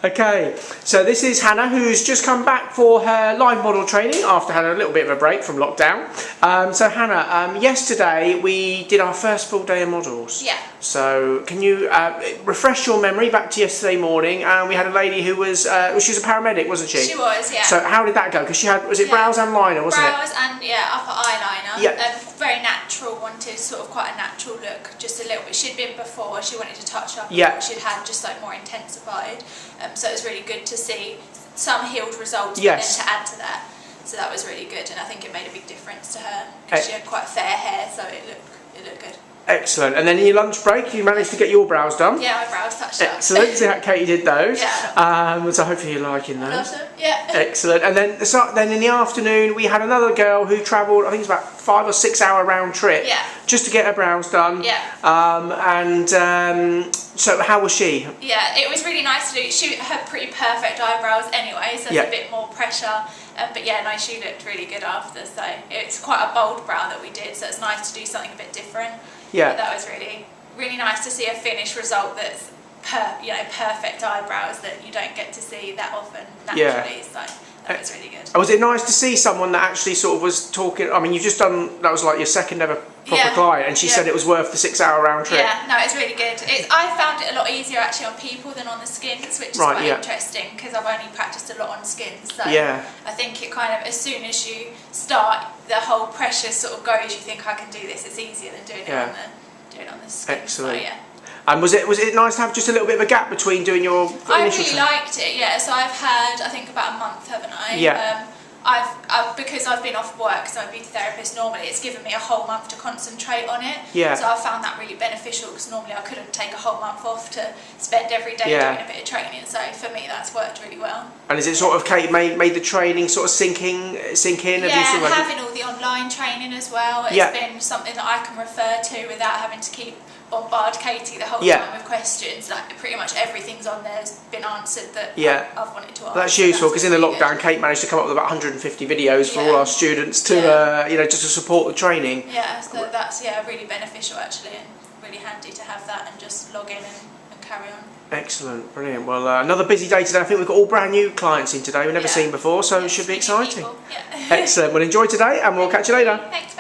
Okay, so this is Hannah, who's just come back for her live model training after having a little bit of a break from lockdown. So Hannah, yesterday we did our first full day of models. Yeah. So can you refresh your memory back to yesterday morning? And we had a lady who was, she was a paramedic, wasn't she? She was, yeah. So how did that go? Because she had, was it brows and liner, wasn't it? Brows and, upper eyeliner. Yeah. Very natural, wanted sort of quite a natural look, just a little bit. She'd been before, she wanted to touch up yeah. what she'd had, just like more intensified. So it was really good to see some healed results, yes. but then to add to that. So that was really good, and I think it made a big difference to her, because she had quite fair hair, so it looked good. Excellent. And then in your lunch break, you managed to get your brows done. Yeah, my brows touched up. Excellent. See how Katy did those. Yeah. So hopefully you're liking those. Love them. Yeah. Excellent. And then in the afternoon, we had another girl who travelled, I think it's about 5 or 6 hour round trip. Yeah. Just to get her brows done. Yeah. So how was she? Yeah, it was really nice to do. She had pretty perfect eyebrows anyway, so there's a bit more pressure. But yeah, no, she looked really good after. So it's quite a bold brow that we did, so it's nice to do something a bit different. Yeah. But that was really, really nice to see a finished result that's perfect eyebrows that you don't get to see that often naturally. So that was really good. Was it nice to see someone that actually sort of was talking? I mean, you've just done, that was like your second ever proper client, and she said it was worth the 6 hour round trip. Yeah, no, it's really good. I found it a lot easier actually on people than on the skins, which is quite interesting, because I've only practiced a lot on skins. So I think it kind of, as soon as you start, the whole pressure sort of goes. You think, I can do this. It's easier than doing it on the skin. Excellent. So, yeah. And was it nice to have just a little bit of a gap between doing your initial I really liked it, yeah. So I've had, I think, about a month, haven't I? Yeah. Because I've been off work, so I'm a beauty therapist normally, it's given me a whole month to concentrate on it. Yeah. So I found that really beneficial, because normally I couldn't take a whole month off to spend every day doing a bit of training. So for me, that's worked really well. And is it sort of, Kate, made the training sort of sink in? Yeah, having all the online training as well. It's been something that I can refer to without having to keep bombard Katy the whole time with questions. Like pretty much everything's on there has been answered that I've wanted to ask. That's useful, because in the lockdown, Kate managed to come up with about 150 videos for all our students to, just to support the training. Yeah, so that's really beneficial actually, and really handy to have that and just log in and carry on. Excellent, brilliant. Well, another busy day today. I think we've got all brand new clients in today we've never seen before, so it should be exciting. Yeah. Excellent. Well, enjoy today, and we'll catch you later. Thanks.